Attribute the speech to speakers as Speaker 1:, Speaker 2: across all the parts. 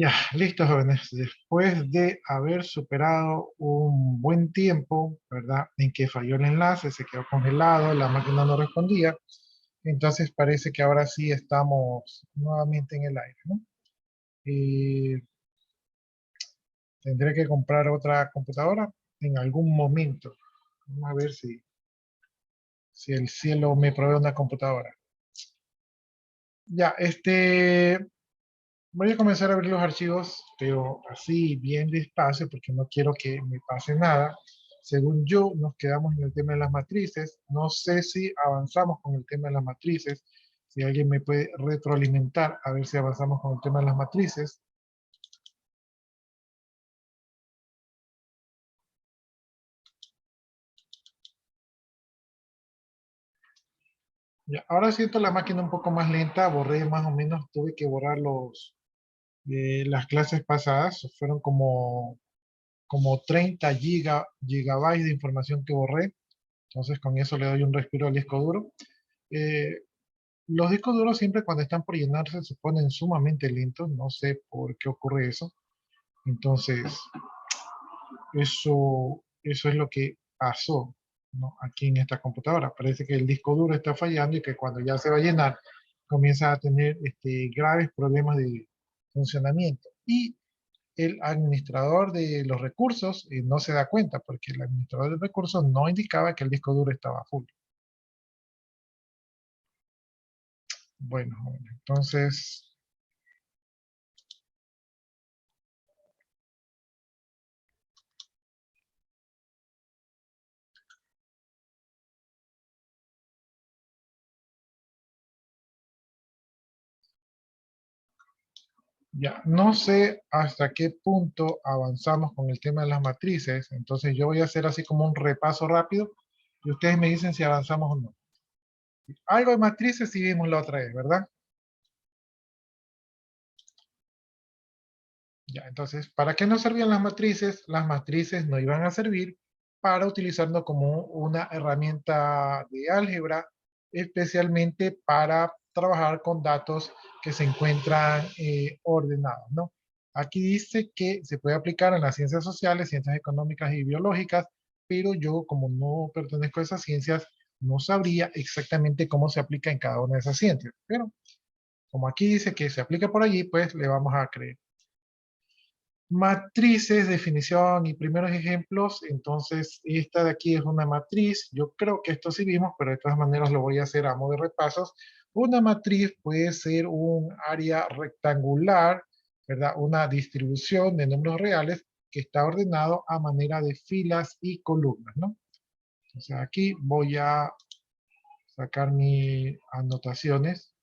Speaker 1: Ya, listo, jóvenes. Después de haber superado un buen tiempo, ¿verdad? En que falló el enlace, se quedó congelado, la máquina no respondía. Entonces parece que ahora sí estamos nuevamente en el aire, ¿no? Y tendré que comprar otra computadora en algún momento. Vamos a ver si el cielo me provee una computadora. Ya, voy a comenzar a abrir los archivos, pero así bien despacio, porque no quiero que me pase nada. Según yo, nos quedamos en el tema de las matrices. No sé si avanzamos con el tema de las matrices. Si alguien me puede retroalimentar, a ver si avanzamos con el tema de las matrices. Ya, ahora siento la máquina un poco más lenta. Borré más o menos, tuve que borrar las clases pasadas. Fueron como 30 gigabytes de información que borré. Entonces con eso le doy un respiro al disco duro. Eh, los discos duros siempre cuando están por llenarse se ponen sumamente lentos, no sé por qué ocurre eso. Entonces, eso es lo que pasó, ¿no? Aquí en esta computadora. Parece que el disco duro está fallando y que cuando ya se va a llenar comienza a tener graves problemas de funcionamiento. Y el administrador de los recursos no se da cuenta porque el administrador de recursos no indicaba que el disco duro estaba full. Bueno, entonces ya, no sé hasta qué punto avanzamos con el tema de las matrices, entonces yo voy a hacer así como un repaso rápido y ustedes me dicen si avanzamos o no. Algo de matrices sí vimos la otra vez, ¿verdad? Ya, entonces, ¿para qué nos servían las matrices? Las matrices no iban a servir para utilizarlo como una herramienta de álgebra, especialmente para trabajar con datos que se encuentran ordenados, ¿no? Aquí dice que se puede aplicar en las ciencias sociales, ciencias económicas y biológicas, pero yo como no pertenezco a esas ciencias, no sabría exactamente cómo se aplica en cada una de esas ciencias. Pero como aquí dice que se aplica por allí, pues le vamos a creer. Matrices, definición y primeros ejemplos. Entonces, esta de aquí es una matriz. Yo creo que esto sí vimos, pero de todas maneras lo voy a hacer a modo de repasos. Una matriz puede ser un área rectangular, ¿verdad? Una distribución de números reales que está ordenado a manera de filas y columnas, ¿no? Entonces, aquí voy a sacar mis anotaciones.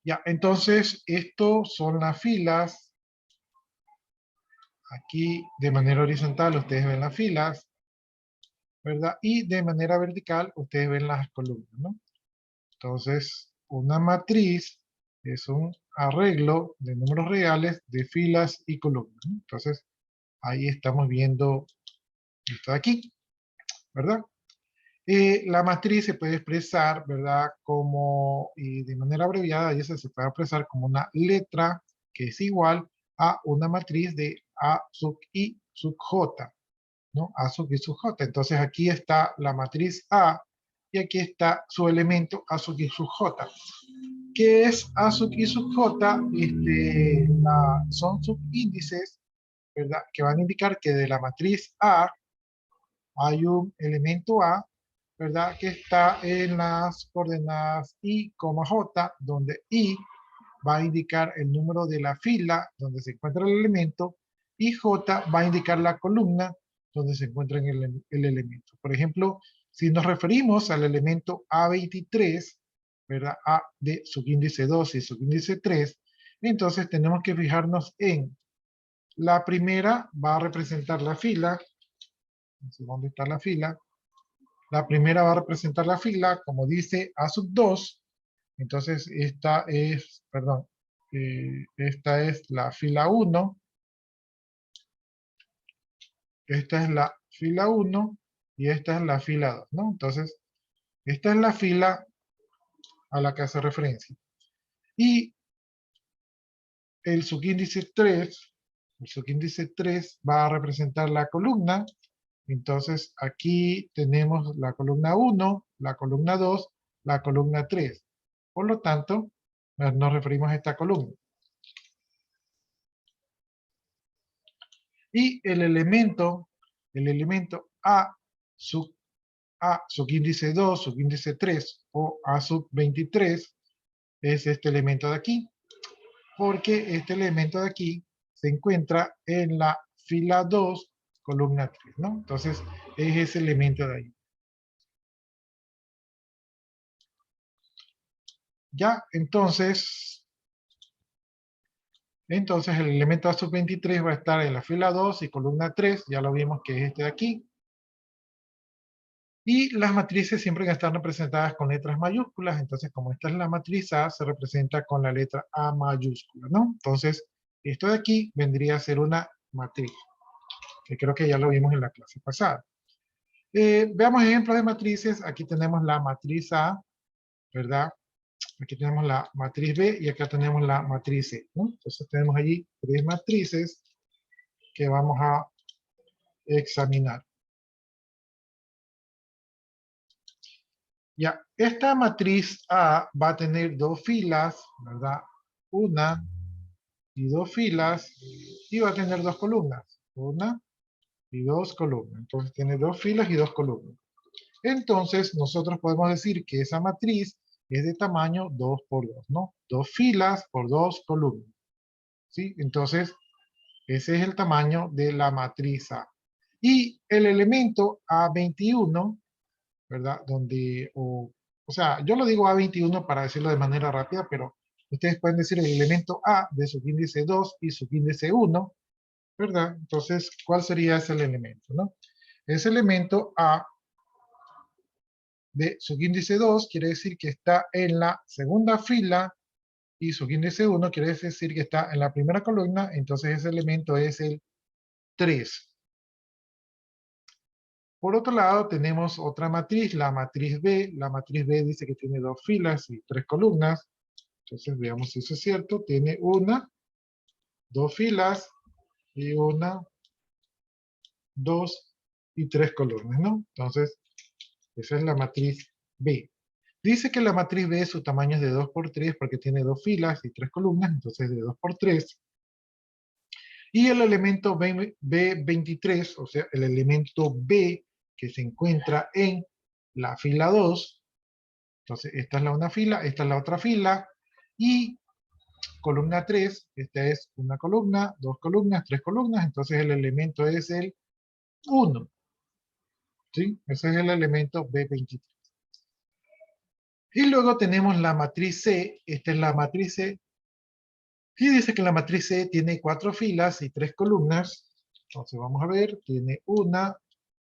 Speaker 1: Ya, entonces, esto son las filas. Aquí de manera horizontal ustedes ven las filas, ¿verdad? Y de manera vertical ustedes ven las columnas, ¿no? Entonces, una matriz es un arreglo de números reales de filas y columnas, ¿no? Entonces, ahí estamos viendo esto de aquí, ¿verdad? La matriz se puede expresar, ¿verdad? Como, de manera abreviada, y eso se puede expresar como una letra que es igual a una matriz de A sub I sub J, ¿no? A sub I sub J. Entonces aquí está la matriz A y aquí está su elemento A sub I sub J. ¿Qué es A sub I sub J? Son subíndices, ¿verdad? Que van a indicar que de la matriz A hay un elemento A, ¿verdad? Que está en las coordenadas I, J, donde I va a indicar el número de la fila donde se encuentra el elemento y J va a indicar la columna donde se encuentra el elemento. Por ejemplo, si nos referimos al elemento A23, ¿verdad? A de subíndice 2 y subíndice 3, entonces tenemos que fijarnos en la primera va a representar la fila. ¿Dónde está la fila? La primera va a representar la fila, como dice A sub 2. Entonces, esta es la fila 1. Esta es la fila 1 y esta es la fila 2, ¿no? Entonces, esta es la fila a la que hace referencia. Y el subíndice 3, va a representar la columna. Entonces aquí tenemos la columna 1, la columna 2, la columna 3. Por lo tanto, nos referimos a esta columna. Y el elemento A subíndice 2, subíndice 3 o A sub 23 es este elemento de aquí, porque este elemento de aquí se encuentra en la fila 2, columna 3, ¿no? Entonces, es ese elemento de ahí. Ya, entonces el elemento A sub 23 va a estar en la fila 2 y columna 3, ya lo vimos que es este de aquí. Y las matrices siempre están representadas con letras mayúsculas, entonces como esta es la matriz A, se representa con la letra A mayúscula, ¿no? Entonces, esto de aquí vendría a ser una matriz, que creo que ya lo vimos en la clase pasada. Veamos ejemplos de matrices. Aquí tenemos la matriz A, ¿verdad? Aquí tenemos la matriz B y acá tenemos la matriz C, ¿no? Entonces tenemos allí tres matrices que vamos a examinar. Ya, esta matriz A va a tener dos filas, ¿verdad? Una y dos filas, y va a tener dos columnas. Una y dos columnas. Entonces tiene dos filas y dos columnas. Entonces nosotros podemos decir que esa matriz es de tamaño 2 por 2, ¿no? Dos filas por dos columnas. ¿Sí? Entonces, ese es el tamaño de la matriz A. Y el elemento A21, ¿verdad? O sea, yo lo digo A21 para decirlo de manera rápida, pero ustedes pueden decir el elemento A de subíndice 2 y subíndice 1, ¿verdad? Entonces, ¿cuál sería ese elemento, no? Ese elemento A de subíndice 2 quiere decir que está en la segunda fila y subíndice 1 quiere decir que está en la primera columna, entonces ese elemento es el 3. Por otro lado, tenemos otra matriz, la matriz B. La matriz B dice que tiene dos filas y tres columnas. Entonces, veamos si eso es cierto. Tiene una, dos filas y una, dos y tres columnas, ¿no? Entonces, esa es la matriz B. Dice que la matriz B su tamaño es de 2 por 3 porque tiene dos filas y tres columnas, entonces de 2 por 3. Y el elemento B23, o sea, el elemento B que se encuentra en la fila 2, entonces esta es la una fila, esta es la otra fila, y columna 3, esta es una columna, dos columnas, tres columnas, entonces el elemento es el 1. ¿Sí? Ese es el elemento B23. Y luego tenemos la matriz C, esta es la matriz C, y dice que la matriz C tiene cuatro filas y tres columnas. Entonces vamos a ver, tiene una,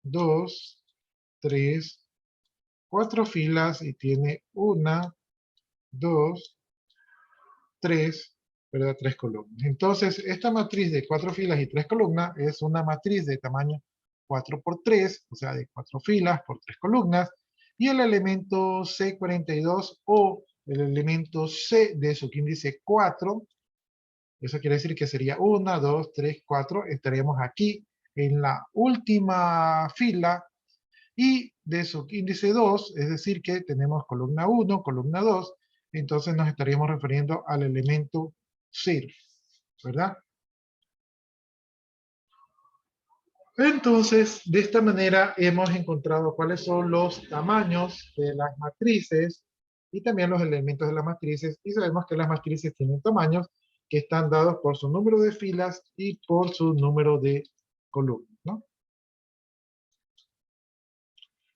Speaker 1: dos, tres, cuatro filas y tiene una, dos, tres, ¿verdad? Tres columnas. Entonces, esta matriz de cuatro filas y tres columnas es una matriz de tamaño 4 por 3, o sea, de cuatro filas por tres columnas, y el elemento C42 o el elemento C de subíndice 4, eso quiere decir que sería 1, 2, 3, 4, estaríamos aquí en la última fila y de subíndice 2, es decir que tenemos columna 1, columna 2, entonces nos estaríamos refiriendo al elemento 0, ¿verdad? Entonces, de esta manera hemos encontrado cuáles son los tamaños de las matrices y también los elementos de las matrices, y sabemos que las matrices tienen tamaños que están dados por su número de filas y por su número de columnas, ¿no?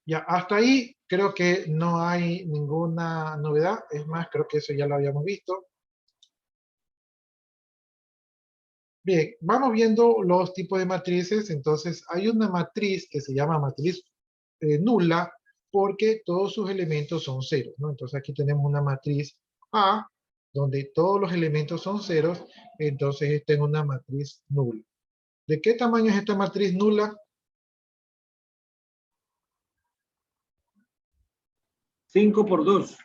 Speaker 1: Ya, hasta ahí creo que no hay ninguna novedad. Es más, creo que eso ya lo habíamos visto. Bien, vamos viendo los tipos de matrices. Entonces, hay una matriz que se llama matriz nula porque todos sus elementos son ceros, ¿no? Entonces, aquí tenemos una matriz A donde todos los elementos son ceros. Entonces, esta es una matriz nula. ¿De qué tamaño es esta matriz nula?
Speaker 2: 5 por 2.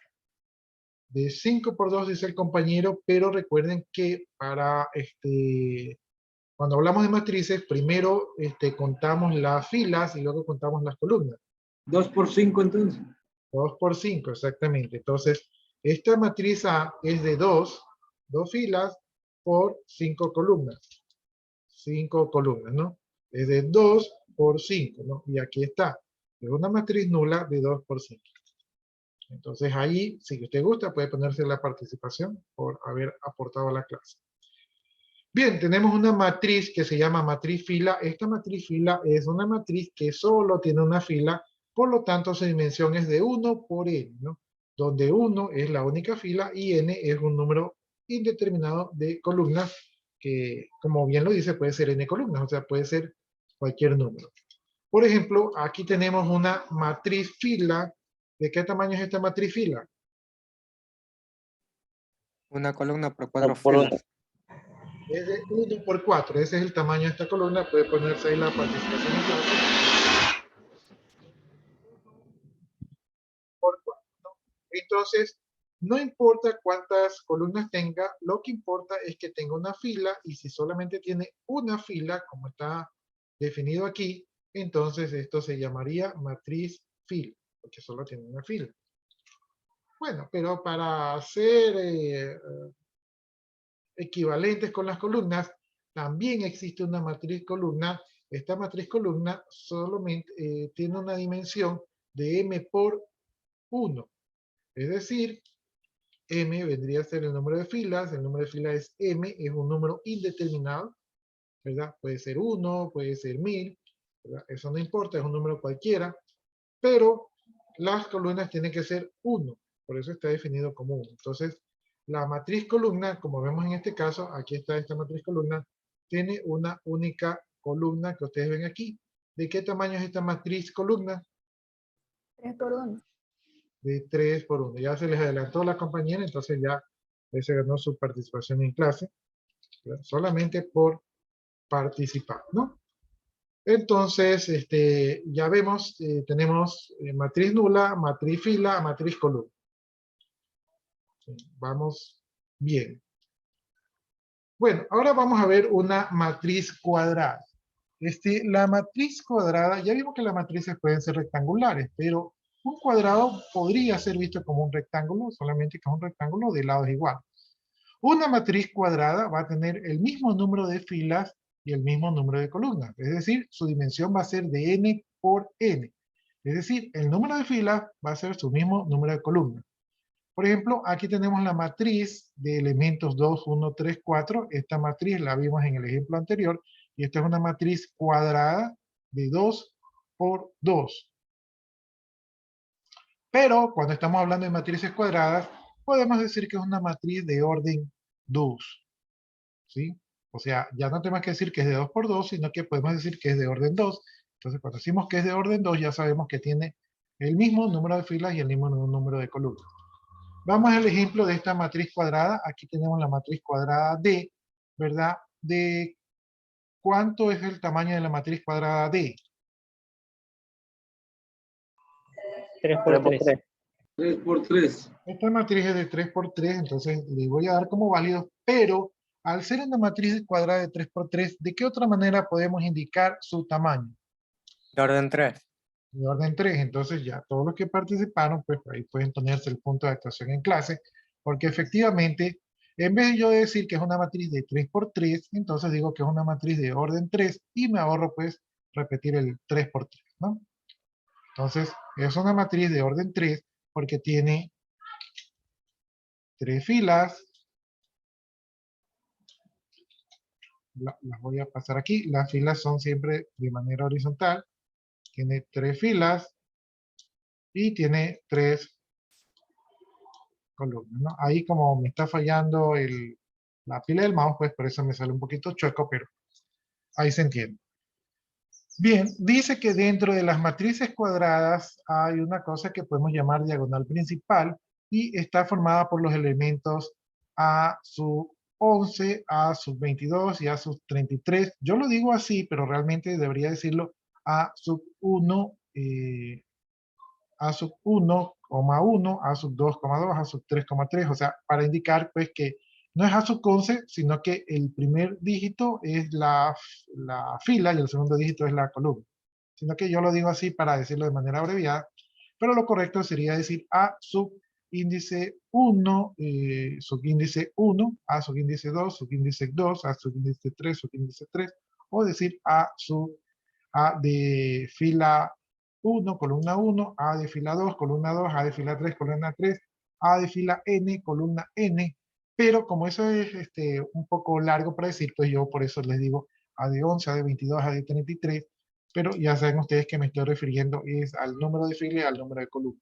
Speaker 1: de 5 por 2 dice el compañero, pero recuerden que para cuando hablamos de matrices, primero contamos las filas y luego contamos las columnas.
Speaker 2: 2 por 5 entonces.
Speaker 1: 2 por 5, exactamente. Entonces, esta matriz A es de 2 filas por 5 columnas. 5 columnas, ¿no? Es de 2 por 5, ¿no? Y aquí está. Es una matriz nula de 2 por 5. Entonces ahí, si usted gusta, puede ponerse la participación por haber aportado a la clase. Bien, tenemos una matriz que se llama matriz fila. Esta matriz fila es una matriz que solo tiene una fila, por lo tanto su dimensión es de 1 por n, ¿no? Donde 1 es la única fila y n es un número indeterminado de columnas que, como bien lo dice, puede ser n columnas, o sea, puede ser cualquier número. Por ejemplo, aquí tenemos una matriz fila. ¿De qué tamaño es esta matriz fila?
Speaker 3: Una columna por 4 filas.
Speaker 1: Es de 1 por 4. Ese es el tamaño de esta columna. Puede ponerse ahí la participación en clase. Por 4, ¿no? Entonces, no importa cuántas columnas tenga, lo que importa es que tenga una fila, y si solamente tiene una fila, como está definido aquí, entonces esto se llamaría matriz fila, porque solo tiene una fila. Bueno, pero para hacer equivalentes con las columnas, también existe una matriz columna. Esta matriz columna solamente tiene una dimensión de m por 1. Es decir, m vendría a ser el número de filas. El número de filas es m, es un número indeterminado, ¿verdad? Puede ser 1, puede ser 1000, ¿verdad? Eso no importa, es un número cualquiera, pero las columnas tienen que ser 1, por eso está definido como 1. Entonces, la matriz columna, como vemos en este caso, aquí está esta matriz columna, tiene una única columna que ustedes ven aquí. ¿De qué tamaño es esta matriz columna?
Speaker 4: 3 por 1.
Speaker 1: De 3 por 1. Ya se les adelantó la compañera, entonces ya se ganó su participación en clase, ¿verdad? Solamente por participar, ¿no? Entonces, ya vemos, tenemos matriz nula, matriz fila, matriz columna. Vamos bien. Bueno, ahora vamos a ver una matriz cuadrada. La matriz cuadrada, ya vimos que las matrices pueden ser rectangulares, pero un cuadrado podría ser visto como un rectángulo, solamente que es un rectángulo de lados iguales. Una matriz cuadrada va a tener el mismo número de filas y el mismo número de columnas. Es decir, su dimensión va a ser de n por n. Es decir, el número de filas va a ser su mismo número de columnas. Por ejemplo, aquí tenemos la matriz de elementos 2, 1, 3, 4. Esta matriz la vimos en el ejemplo anterior. Y esta es una matriz cuadrada de 2 por 2. Pero cuando estamos hablando de matrices cuadradas, podemos decir que es una matriz de orden 2. ¿Sí? O sea, ya no tenemos que decir que es de 2 por 2, sino que podemos decir que es de orden 2. Entonces, cuando decimos que es de orden 2, ya sabemos que tiene el mismo número de filas y el mismo número de columnas. Vamos al ejemplo de esta matriz cuadrada. Aquí tenemos la matriz cuadrada D, ¿verdad? ¿De cuánto es el tamaño de la matriz cuadrada D?
Speaker 5: 3 por 3.
Speaker 2: 3 por 3.
Speaker 1: Esta matriz es de 3 por 3, entonces le voy a dar como válido, pero al ser una matriz cuadrada de 3 por 3, ¿de qué otra manera podemos indicar su tamaño?
Speaker 3: De orden 3.
Speaker 1: De orden 3, entonces ya todos los que participaron, pues ahí pueden ponerse el punto de actuación en clase, porque efectivamente, en vez de yo decir que es una matriz de 3 por 3, entonces digo que es una matriz de orden 3 y me ahorro pues repetir el 3 por 3, ¿no? Entonces, es una matriz de orden 3 porque tiene 3 filas. Las voy a pasar aquí. Las filas son siempre de manera horizontal. Tiene 3 filas y tiene 3 columnas, ¿no? Ahí como me está fallando la pila del mouse, pues por eso me sale un poquito chueco, pero ahí se entiende. Bien, dice que dentro de las matrices cuadradas hay una cosa que podemos llamar diagonal principal y está formada por los elementos A sub 11, A sub 22 y A sub 33. Yo lo digo así, pero realmente debería decirlo A sub 1, A sub 1, 1, A sub 2, 2, A sub 3, 3, o sea, para indicar pues que no es A sub 11, sino que el primer dígito es la fila y el segundo dígito es la columna. Sino que yo lo digo así para decirlo de manera abreviada, pero lo correcto sería decir A subíndice 1, subíndice 1, A subíndice 2, subíndice 2, A subíndice 3, subíndice 3, o decir A de fila 1, columna 1, A de fila 2, columna 2, A de fila 3, columna 3, A de fila N, columna N, pero como eso es un poco largo para decir, pues yo por eso les digo A de 11, A de 22, A de 33, pero ya saben ustedes que me estoy refiriendo es al número de fila y al número de columna.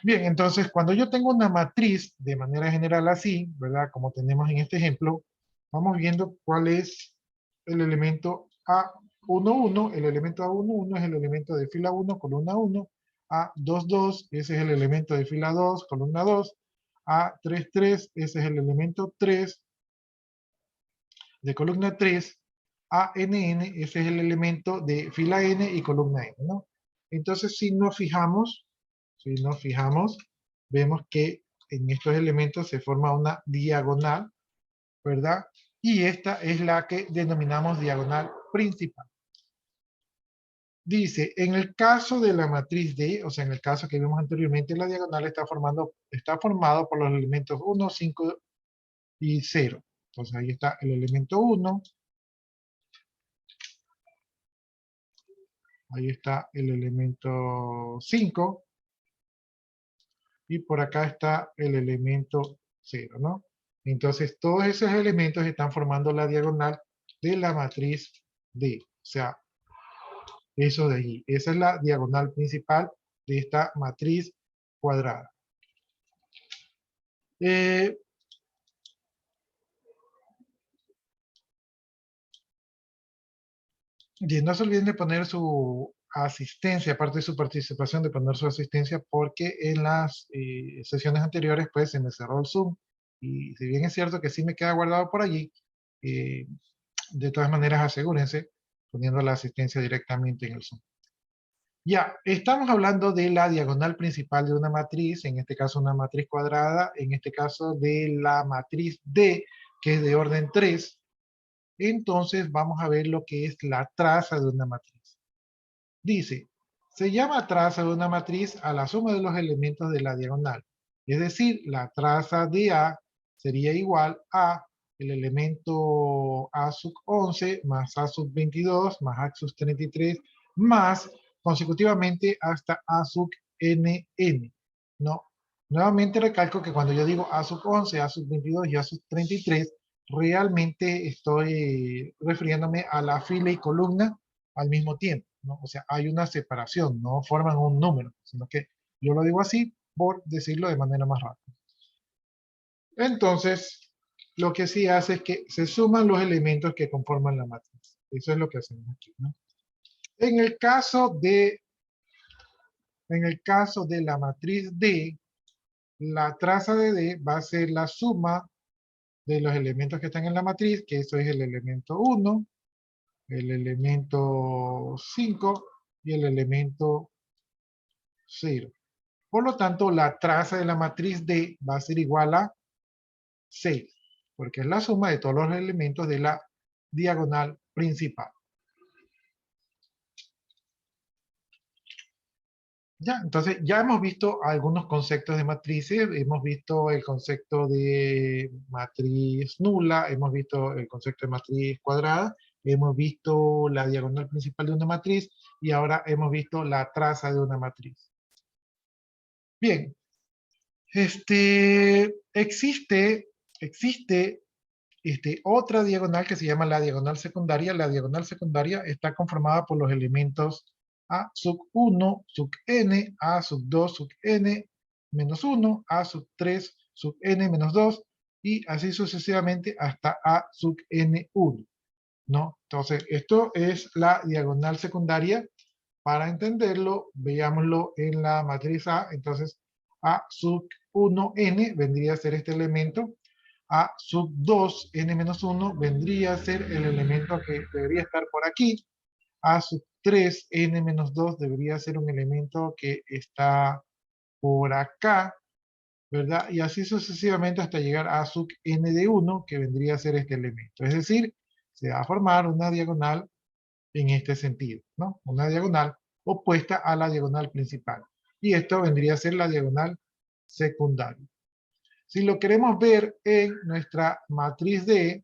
Speaker 1: Bien, entonces cuando yo tengo una matriz de manera general así, ¿verdad? Como tenemos en este ejemplo, vamos viendo cuál es el elemento A11, el elemento A11 es el elemento de fila 1, columna 1, A22, ese es el elemento de fila 2, columna 2, A33, ese es el elemento 3 de columna 3, ANN, ese es el elemento de fila N y columna N, ¿no? Entonces, si nos fijamos, vemos que en estos elementos se forma una diagonal, ¿verdad? Y esta es la que denominamos diagonal principal. Dice, en el caso de la matriz D, o sea, en el caso que vimos anteriormente, la diagonal está formado por los elementos 1, 5 y 0. Entonces ahí está el elemento 1, ahí está el elemento 5, y por acá está el elemento 0, ¿no? Entonces todos esos elementos están formando la diagonal de la matriz D. O sea, eso de allí. Esa es la diagonal principal de esta matriz cuadrada. Y no se olviden de poner su asistencia, aparte de su participación, de poner su asistencia, porque en las sesiones anteriores pues se me cerró el Zoom. Y si bien es cierto que sí me queda guardado por allí, de todas maneras asegúrense poniendo la asistencia directamente en el Zoom. Ya, estamos hablando de la diagonal principal de una matriz, en este caso una matriz cuadrada, en este caso de la matriz D, que es de orden 3. Entonces vamos a ver lo que es la traza de una matriz. Dice, se llama traza de una matriz a la suma de los elementos de la diagonal. Es decir, la traza de A sería igual a el elemento A sub 11 más A sub 22 más A sub 33 más consecutivamente hasta A sub NN. ¿No? Nuevamente recalco que cuando yo digo A sub 11, A sub 22 y A sub 33, realmente estoy refiriéndome a la fila y columna al mismo tiempo, ¿no? O sea, hay una separación, no forman un número, sino que yo lo digo así por decirlo de manera más rápida. Entonces, lo que sí hace es que se suman los elementos que conforman la matriz. Eso es lo que hacemos aquí, ¿no? En el caso de la matriz D, la traza de D va a ser la suma de los elementos que están en la matriz, que eso es el elemento 1, el elemento 5 y el elemento 0. Por lo tanto, la traza de la matriz D va a ser igual a 6, porque es la suma de todos los elementos de la diagonal principal. Ya, entonces ya hemos visto algunos conceptos de matrices, hemos visto el concepto de matriz nula, hemos visto el concepto de matriz cuadrada, hemos visto la diagonal principal de una matriz y ahora hemos visto la traza de una matriz. Bien, existe otra diagonal que se llama la diagonal secundaria. La diagonal secundaria está conformada por los elementos A sub 1 sub n, A sub 2 sub n menos 1, A sub 3 sub n menos 2 y así sucesivamente hasta A sub n1, ¿no? Entonces, esto es la diagonal secundaria. Para entenderlo, veámoslo en la matriz A. Entonces, A sub 1n vendría a ser este elemento. A sub 2, n menos 1, vendría a ser el elemento que debería estar por aquí. A sub 3, n menos 2, debería ser un elemento que está por acá, ¿verdad? Y así sucesivamente hasta llegar a sub n de 1, que vendría a ser este elemento. Es decir, se va a formar una diagonal en este sentido, ¿no? Una diagonal opuesta a la diagonal principal. Y esto vendría a ser la diagonal secundaria. Si lo queremos ver en nuestra matriz D,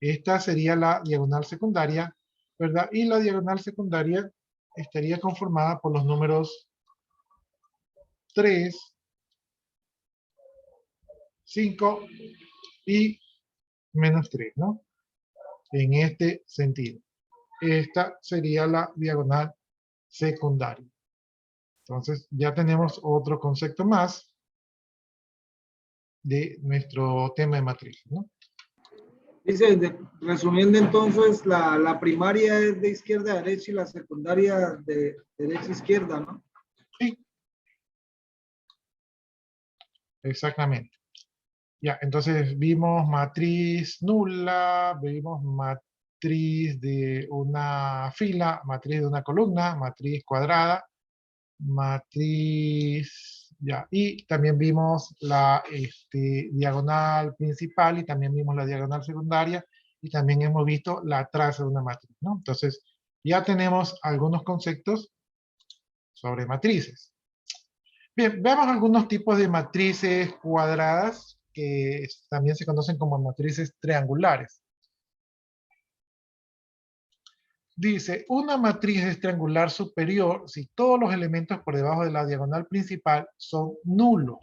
Speaker 1: esta sería la diagonal secundaria, ¿verdad? Y la diagonal secundaria estaría conformada por los números 3, 5 y menos 3, ¿no? En este sentido. Esta sería la diagonal secundaria. Entonces ya tenemos otro concepto más de nuestro tema de matriz, ¿no?
Speaker 2: Dice, resumiendo entonces, la primaria es de izquierda a derecha y la secundaria de derecha a izquierda, ¿no?
Speaker 1: Sí. Exactamente. Ya, entonces vimos matriz nula, vimos matriz de una fila, matriz de una columna, matriz cuadrada, matriz, ya, y también vimos la diagonal principal y también vimos la diagonal secundaria y también hemos visto la traza de una matriz, ¿no? Entonces, ya tenemos algunos conceptos sobre matrices. Bien, veamos algunos tipos de matrices cuadradas que también se conocen como matrices triangulares. Dice, una matriz es triangular superior si todos los elementos por debajo de la diagonal principal son nulos.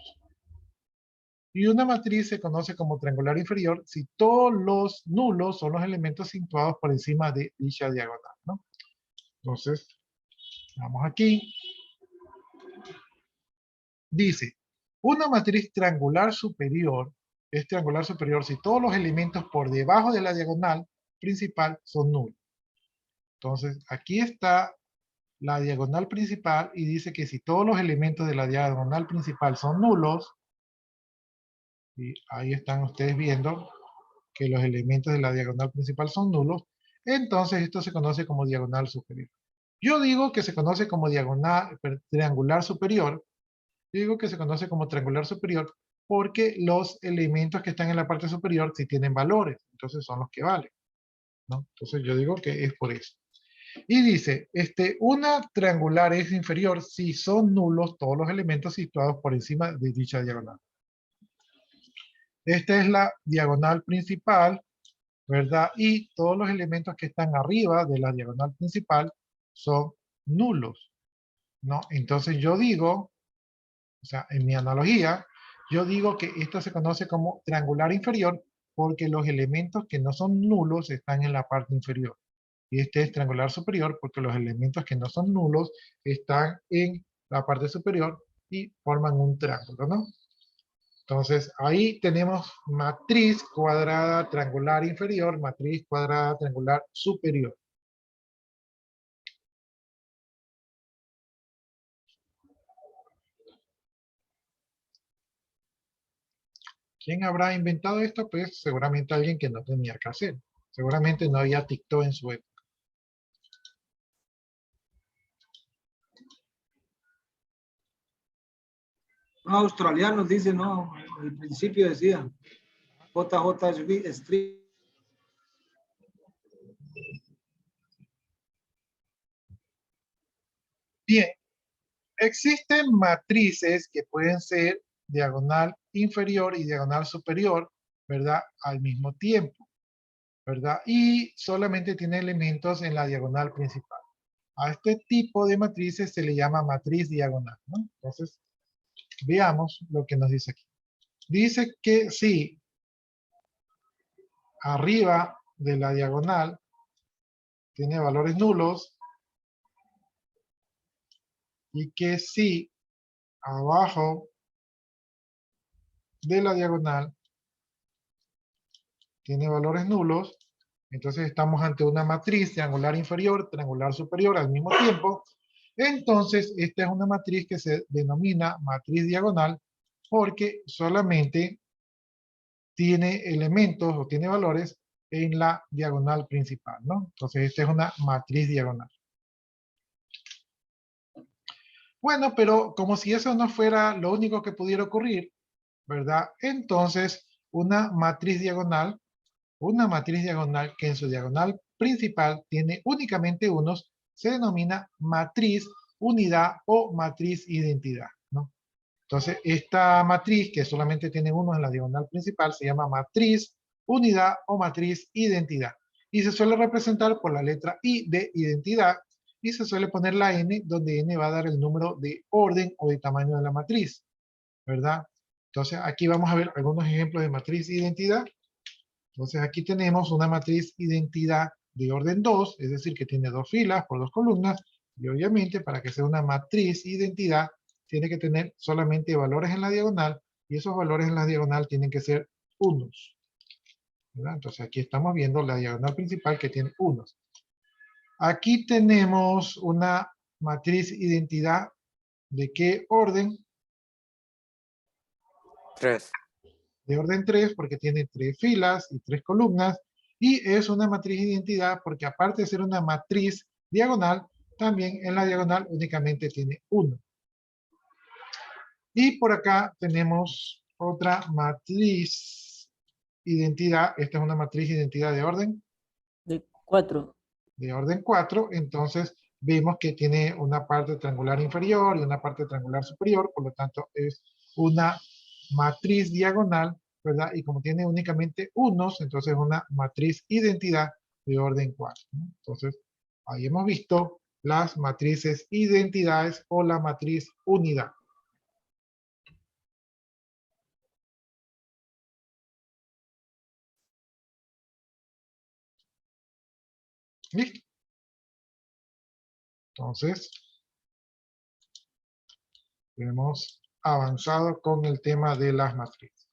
Speaker 1: Y una matriz se conoce como triangular inferior si todos los nulos son los elementos situados por encima de dicha diagonal, ¿no? Entonces, vamos aquí. Dice, una matriz triangular superior es triangular superior si todos los elementos por debajo de la diagonal principal son nulos. Entonces, aquí está la diagonal principal y dice que si todos los elementos de la diagonal principal son nulos, y ahí están ustedes viendo que los elementos de la diagonal principal son nulos, entonces esto se conoce como diagonal superior. Yo digo que se conoce como triangular superior. Yo digo que se conoce como triangular superior porque los elementos que están en la parte superior sí tienen valores, entonces son los que valen, ¿no? Entonces yo digo que es por eso. Y dice, una triangular es inferior si son nulos todos los elementos situados por encima de dicha diagonal. Esta es la diagonal principal, ¿verdad? Y todos los elementos que están arriba de la diagonal principal son nulos, ¿no? Entonces yo digo, o sea, en mi analogía, yo digo que esto se conoce como triangular inferior porque los elementos que no son nulos están en la parte inferior. Y este es triangular superior porque los elementos que no son nulos están en la parte superior y forman un triángulo, ¿no? Entonces, ahí tenemos matriz cuadrada triangular inferior, matriz cuadrada triangular superior. ¿Quién habrá inventado esto? Pues seguramente alguien que no tenía que hacer. Seguramente no había TikTok en su época.
Speaker 2: No, australianos dice, no, al principio decía JJ Street.
Speaker 1: Bien, existen matrices que pueden ser diagonal inferior y diagonal superior, ¿verdad? Al mismo tiempo, ¿verdad? Y solamente tiene elementos en la diagonal principal. A este tipo de matrices se le llama matriz diagonal, ¿no? Entonces, veamos lo que nos dice aquí. Dice que si arriba de la diagonal tiene valores nulos y que si abajo de la diagonal tiene valores nulos, entonces estamos ante una matriz triangular inferior, triangular superior al mismo tiempo. Entonces, esta es una matriz que se denomina matriz diagonal porque solamente tiene elementos o tiene valores en la diagonal principal, ¿no? Entonces, esta es una matriz diagonal. Bueno, pero como si eso no fuera lo único que pudiera ocurrir, ¿verdad? Entonces, una matriz diagonal que en su diagonal principal tiene únicamente unos, se denomina matriz unidad o matriz identidad, ¿no? Entonces, esta matriz que solamente tiene unos en la diagonal principal se llama matriz unidad o matriz identidad. Y se suele representar por la letra I de identidad y se suele poner la N, donde N va a dar el número de orden o de tamaño de la matriz, ¿verdad? Entonces, aquí vamos a ver algunos ejemplos de matriz identidad. Entonces, aquí tenemos una matriz identidad de orden 2, es decir, que tiene 2 filas por 2 columnas, y obviamente para que sea una matriz identidad, tiene que tener solamente valores en la diagonal, y esos valores en la diagonal tienen que ser unos, ¿verdad? Entonces, aquí estamos viendo la diagonal principal que tiene unos. Aquí tenemos una matriz identidad, ¿de qué orden?
Speaker 3: 3.
Speaker 1: De orden 3 porque tiene 3 filas y 3 columnas, y es una matriz identidad porque aparte de ser una matriz diagonal, también en la diagonal únicamente tiene 1. Y por acá tenemos otra matriz identidad. Esta es una matriz identidad de orden.
Speaker 5: De 4.
Speaker 1: De orden 4. Entonces vemos que tiene una parte triangular inferior y una parte triangular superior. Por lo tanto es una matriz diagonal, ¿verdad? Y como tiene únicamente unos, entonces es una matriz identidad de orden 4, ¿no? Entonces ahí hemos visto las matrices identidades o la matriz unidad. ¿Listo? Entonces, hemos avanzado con el tema de las matrices.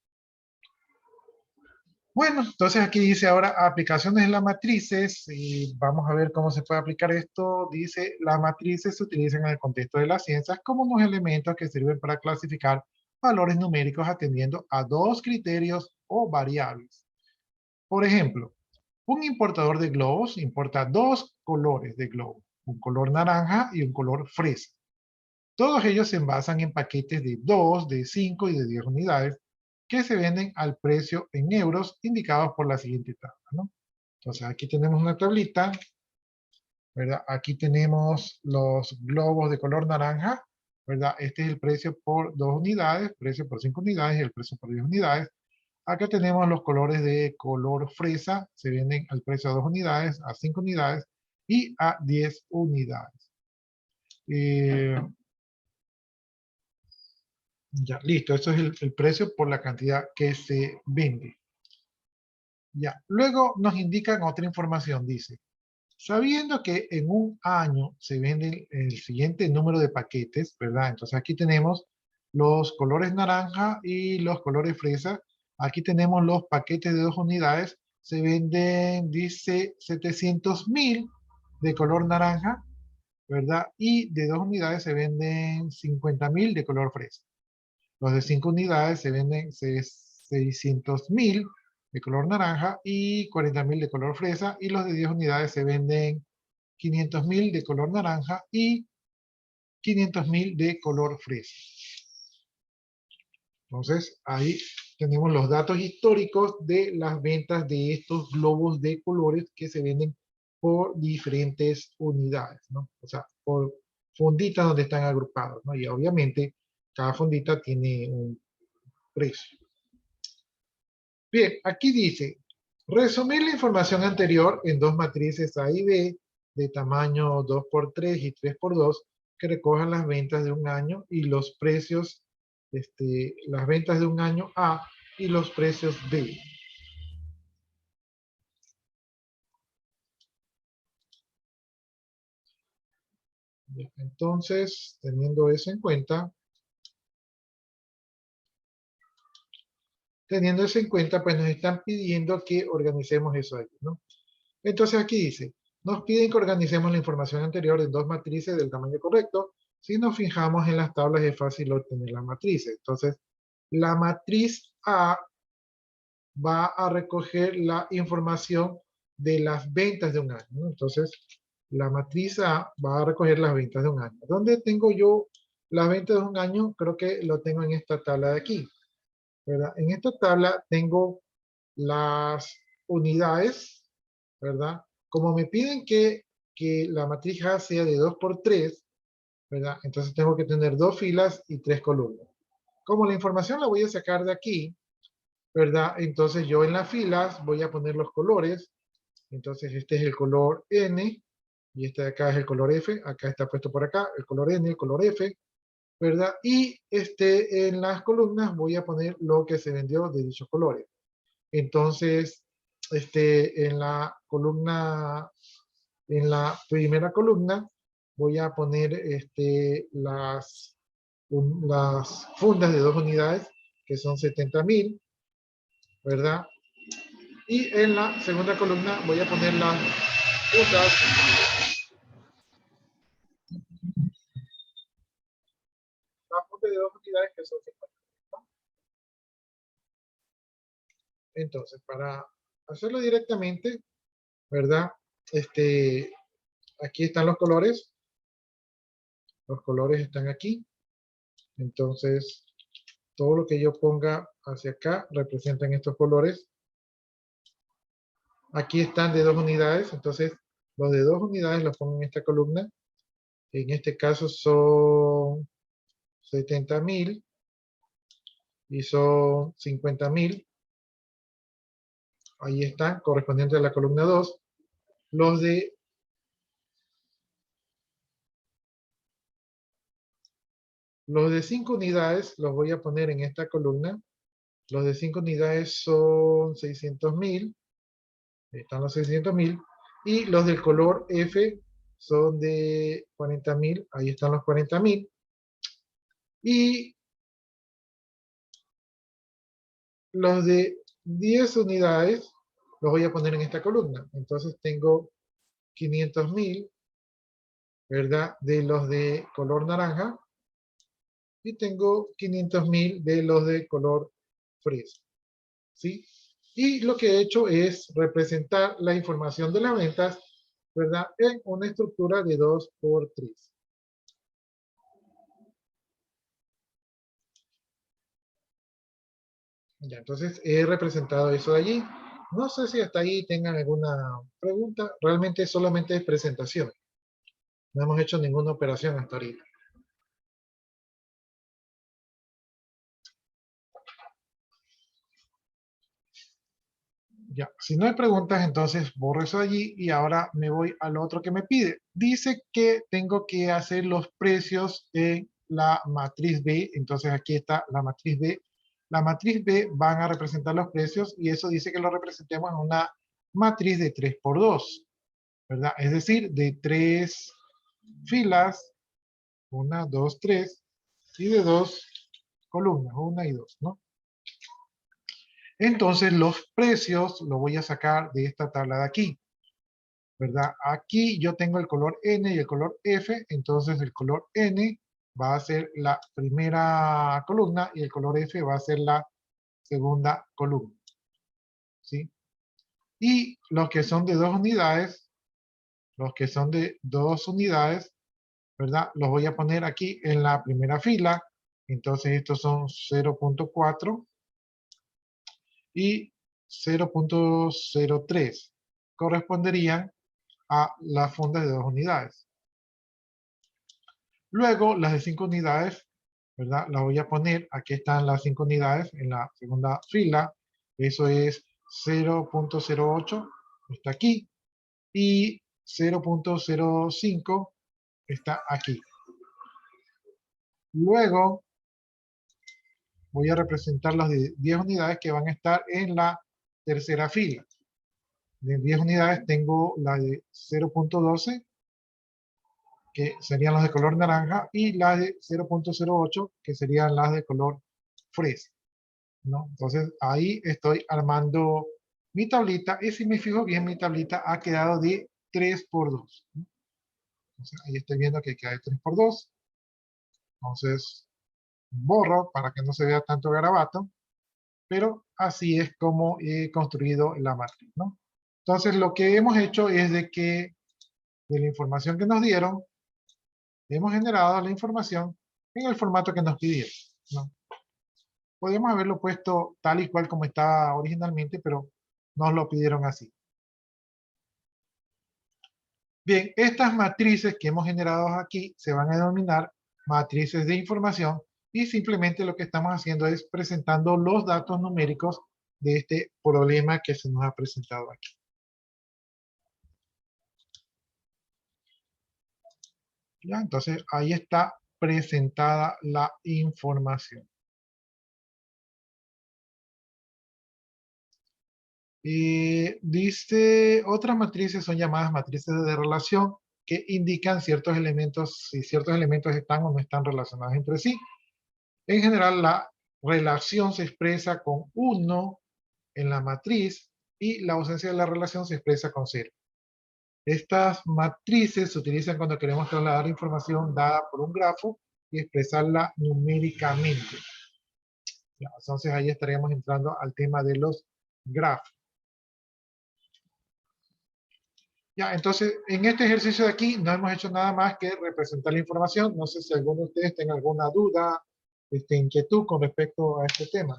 Speaker 1: Bueno, entonces aquí dice ahora aplicaciones de las matrices y vamos a ver cómo se puede aplicar esto. Dice, las matrices se utilizan en el contexto de las ciencias como unos elementos que sirven para clasificar valores numéricos atendiendo a 2 criterios o variables. Por ejemplo, un importador de globos importa 2 colores de globo, un color naranja y un color fresa. Todos ellos se envasan en paquetes de 2, de 5 y de 10 unidades que se venden al precio en euros indicados por la siguiente tabla, ¿no? Entonces aquí tenemos una tablita, ¿verdad? Aquí tenemos los globos de color naranja, ¿verdad? Este es el precio por 2 unidades, precio por 5 unidades y el precio por 10 unidades. Acá tenemos los colores de color fresa, se venden al precio a 2 unidades, a 5 unidades y a 10 unidades. Ya, listo, eso es el precio por la cantidad que se vende. Ya, luego nos indican otra información, dice, sabiendo que en un año se venden el siguiente número de paquetes, ¿verdad? Entonces aquí tenemos los colores naranja y los colores fresa. Aquí tenemos los paquetes de 2 unidades, se venden, dice, 700.000 de color naranja, ¿verdad? Y de 2 unidades se venden 50.000 de color fresa. Los de 5 unidades se venden 600.000 de color naranja y 40.000 de color fresa. Y los de 10 unidades se venden 500.000 de color naranja y 500.000 de color fresa. Entonces, ahí tenemos los datos históricos de las ventas de estos globos de colores que se venden por diferentes unidades, ¿no? O sea, por fonditas donde están agrupados, ¿no? Y obviamente cada fondita tiene un precio. Bien, aquí dice, resumir la información anterior en 2 matrices A y B de tamaño 2×3 y 3×2 que recojan las ventas de un año y los precios, las ventas de un año A y los precios B. Bien, entonces, teniendo eso en cuenta, pues nos están pidiendo que organicemos eso aquí, ¿no? Entonces aquí dice, nos piden que organicemos la información anterior en 2 matrices del tamaño correcto. Si nos fijamos en las tablas es fácil obtener las matrices. Entonces, la matriz A va a recoger la información de las ventas de un año, ¿no? Entonces, la matriz A va a recoger las ventas de un año. ¿Dónde tengo yo las ventas de un año creo que lo tengo en esta tabla de aquí, ¿verdad? En esta tabla tengo las unidades, ¿verdad? Como me piden que la matriz A sea de 2 por 3, ¿verdad? Entonces tengo que tener 2 filas y 3 columnas. Como la información la voy a sacar de aquí, ¿verdad? Entonces yo en las filas voy a poner los colores. Entonces este es el color N y este de acá es el color F. Acá está puesto por acá el color N, el color F, ¿verdad? Y en las columnas voy a poner lo que se vendió de dichos colores. Entonces, en la columna, en la primera columna voy a poner las fundas de 2 unidades que son 70,000, ¿verdad? Y en la segunda columna voy a poner las fundas de 2 unidades que son 50. Entonces, para hacerlo directamente, ¿verdad? Aquí están los colores. Los colores están aquí. Entonces, todo lo que yo ponga hacia acá representan estos colores. Aquí están de 2 unidades. Entonces, los de 2 unidades los pongo en esta columna. En este caso son 70,000 y son 50,000. Ahí están, correspondiente a la columna 2. Los de 5 unidades los voy a poner en esta columna. Los de 5 unidades son 600,000. Están los 600,000. Y los del color F son de 40,000. Ahí están los 40,000. Y los de 10 unidades los voy a poner en esta columna. Entonces tengo 500,000, ¿verdad? De los de color naranja. Y tengo 500,000 de los de color fresa. ¿Sí? Y lo que he hecho es representar la información de las ventas, ¿verdad? En una estructura de 2 por 3. Ya, entonces he representado eso de allí. No sé si hasta ahí tengan alguna pregunta. Realmente solamente es presentación. No hemos hecho ninguna operación hasta ahorita. Ya, si no hay preguntas, entonces borro eso allí y ahora me voy al otro que me pide. Dice que tengo que hacer los precios en la matriz B. Entonces aquí está la matriz B. La matriz B van a representar los precios y eso dice que lo representemos en una matriz de 3 por 2, ¿verdad? Es decir, de 3 filas, 1, 2, 3, y de 2 columnas, 1 y 2, ¿no? Entonces los precios los voy a sacar de esta tabla de aquí, ¿verdad? Aquí yo tengo el color N y el color F, entonces el color N va a ser la primera columna y el color F va a ser la segunda columna, ¿sí? Y los que son de 2 unidades, ¿verdad? Los voy a poner aquí en la primera fila, entonces estos son 0.4 y 0.03, corresponderían a las fundas de 2 unidades. Luego, las de 5 unidades, ¿verdad? Las voy a poner, aquí están las 5 unidades en la segunda fila, eso es 0.08, está aquí, y 0.05 está aquí. Luego, voy a representar las de 10 unidades que van a estar en la tercera fila. De 10 unidades tengo la de 0.12, que serían las de color naranja, y las de 0.08, que serían las de color fresa, ¿no? Entonces, ahí estoy armando mi tablita, y si me fijo bien, mi tablita ha quedado de 3 por 2. ¿No? Entonces, ahí estoy viendo que queda de 3 por 2. Entonces, borro para que no se vea tanto garabato, pero así es como he construido la matriz, ¿no? Entonces, lo que hemos hecho es de que de la información que nos dieron, hemos generado la información en el formato que nos pidieron, ¿no? Podemos haberlo puesto tal y cual como estaba originalmente, pero nos lo pidieron así. Bien, estas matrices que hemos generado aquí se van a denominar matrices de información y simplemente lo que estamos haciendo es presentando los datos numéricos de este problema que se nos ha presentado aquí. ¿Ya? Entonces, ahí está presentada la información. Dice, otras matrices son llamadas matrices de relación que indican ciertos elementos, si ciertos elementos están o no están relacionados entre sí. En general, la relación se expresa con 1 en la matriz y la ausencia de la relación se expresa con 0. Estas matrices se utilizan cuando queremos trasladar información dada por un grafo y expresarla numéricamente. Ya, entonces ahí estaríamos entrando al tema de los grafos. Ya, entonces en este ejercicio de aquí no hemos hecho nada más que representar la información. No sé si alguno de ustedes tenga alguna duda, inquietud con respecto a este tema.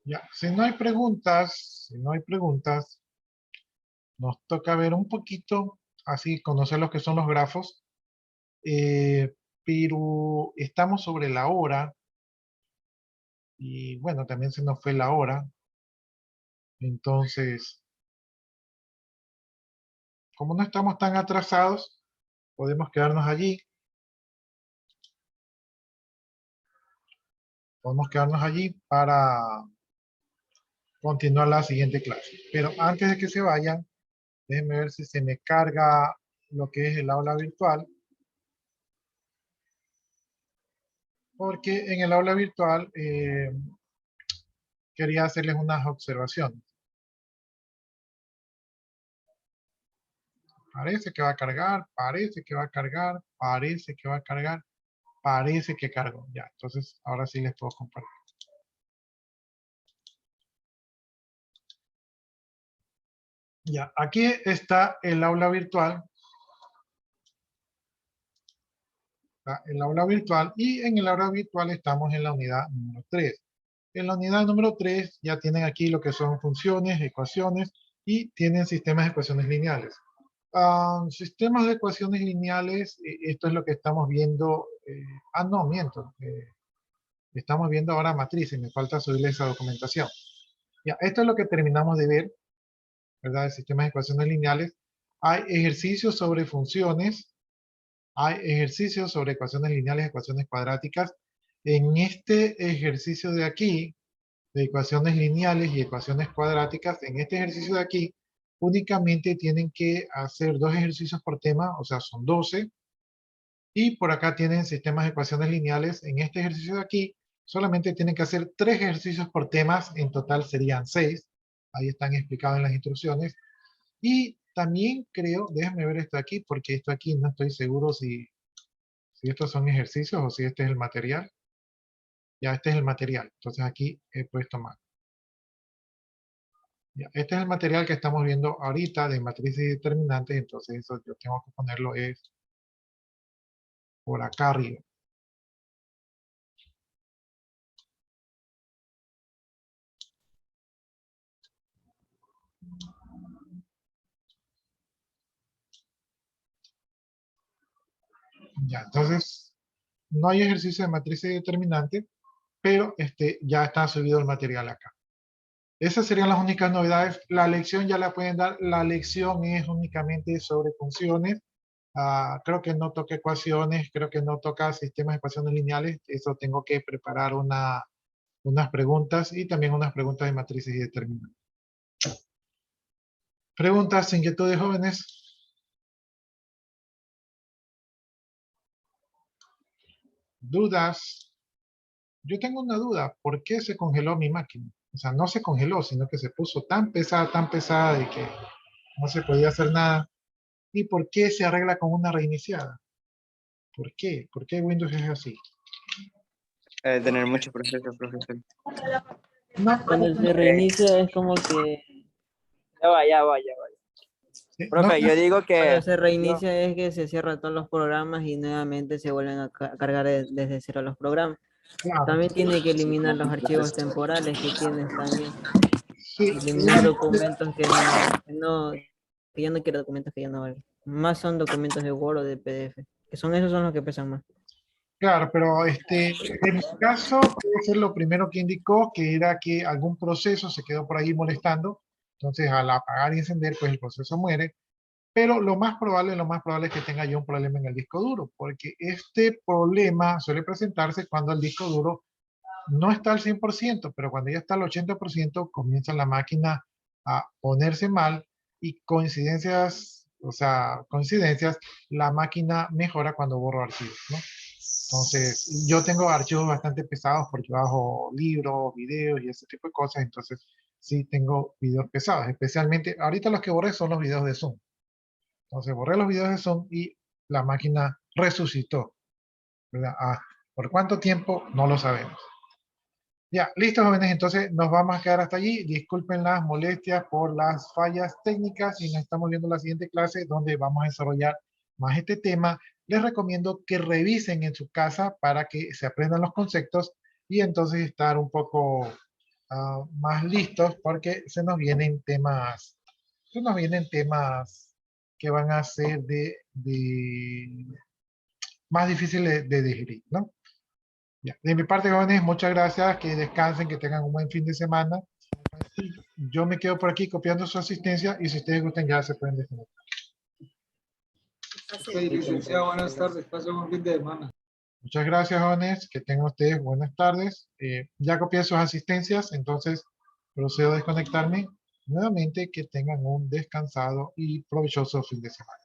Speaker 1: Ya, si no hay preguntas, nos toca ver un poquito, así conocer lo que son los grafos, pero estamos sobre la hora, y bueno, también se nos fue la hora, entonces, como no estamos tan atrasados, podemos quedarnos allí. Podemos quedarnos allí para continuar la siguiente clase. Pero antes de que se vayan, déjenme ver si se me carga lo que es el aula virtual. Porque en el aula virtual quería hacerles unas observaciones. Parece que va a cargar, parece que va a cargar, parece que va a cargar, parece que cargó. Ya, entonces ahora sí les puedo compartir. Ya, aquí está el aula virtual. Está el aula virtual y en el aula virtual estamos en la unidad número 3. En la unidad número 3 ya tienen aquí lo que son funciones, ecuaciones y tienen sistemas de ecuaciones lineales. Sistemas de ecuaciones lineales, esto es lo que estamos viendo. No, miento. Estamos viendo ahora matrices, me falta subirle esa documentación. Ya, esto es lo que terminamos de ver, ¿verdad? De sistemas de ecuaciones lineales. Hay ejercicios sobre funciones, hay ejercicios sobre ecuaciones lineales, ecuaciones cuadráticas. En este ejercicio de aquí, de ecuaciones lineales y ecuaciones cuadráticas, en este ejercicio de aquí, únicamente tienen que hacer 2 ejercicios por tema, o sea, son 12. Y por acá tienen sistemas de ecuaciones lineales. En este ejercicio de aquí, solamente tienen que hacer 3 ejercicios por temas, en total serían 6. Ahí están explicados en las instrucciones. Y también creo, déjenme ver esto aquí, porque esto aquí no estoy seguro si estos son ejercicios o si este es el material. Ya, este es el material. Entonces aquí he puesto mal. Ya, este es el material que estamos viendo ahorita de matrices y determinantes, entonces eso yo tengo que ponerlo es por acá arriba. Ya, entonces no hay ejercicio de matrices y determinantes, pero ya está subido el material acá. Esas serían las únicas novedades. La lección ya la pueden dar. La lección es únicamente sobre funciones. Creo que no toca ecuaciones, creo que no toca sistemas de ecuaciones lineales. Eso tengo que preparar unas preguntas y también unas preguntas de matrices y determinantes. Preguntas, inquietudes, jóvenes. dudas. Yo tengo una duda, ¿por qué se congeló mi máquina? O sea, no se congeló, sino que se puso tan pesada de que no se podía hacer nada. ¿Y por qué se arregla con una reiniciada? ¿Por qué? ¿Por qué Windows es así?
Speaker 6: Tener mucho proceso, profesor.
Speaker 1: No,
Speaker 5: Cuando se reinicia es como que
Speaker 6: Ya va.
Speaker 1: no,
Speaker 6: Profe, yo digo que...
Speaker 5: cuando se reinicia es que se cierran todos los programas y nuevamente se vuelven a cargar desde cero los programas.
Speaker 1: claro,
Speaker 5: También tiene que eliminar los archivos temporales que tienes también.
Speaker 1: sí,
Speaker 5: Eliminar documentos que ya no quiero documentos que ya no valen. Más son documentos de Word o de PDF, que son esos son los que pesan más.
Speaker 1: claro, pero en mi caso puede ser lo primero que indicó que era que algún proceso se quedó por ahí molestando. Entonces al apagar y encender, pues el proceso muere. Pero lo más probable es que tenga yo un problema en el disco duro, porque este problema suele presentarse cuando el disco duro no está al 100%, pero cuando ya está al 80%, comienza la máquina a ponerse mal y coincidencias, o sea, coincidencias, la máquina mejora cuando borro archivos, ¿no? Entonces, yo tengo archivos bastante pesados porque bajo libros, videos y ese tipo de cosas, entonces sí tengo videos pesados, especialmente, ahorita los que borré son los videos de Zoom. Entonces borré los videos de Zoom y la máquina resucitó, ¿verdad? ¿Por cuánto tiempo? No lo sabemos. Ya, listo, jóvenes, entonces nos vamos a quedar hasta allí. Disculpen las molestias por las fallas técnicas y nos estamos viendo en la siguiente clase donde vamos a desarrollar más este tema. Les recomiendo que revisen en su casa para que se aprendan los conceptos y entonces estar un poco más listos porque se nos vienen temas que van a ser más difíciles de digerir, ¿no? Ya. De mi parte, jóvenes, muchas gracias, que descansen, que tengan un buen fin de semana. Yo me quedo por aquí copiando su asistencia y si ustedes gustan ya se pueden desconectar.
Speaker 2: Ok, licenciado, buenas tardes. Pasen un fin de semana.
Speaker 1: Muchas gracias, jóvenes, que tengan ustedes buenas tardes. Ya copié sus asistencias, entonces procedo a desconectarme. Nuevamente, que tengan un descansado y provechoso fin de semana.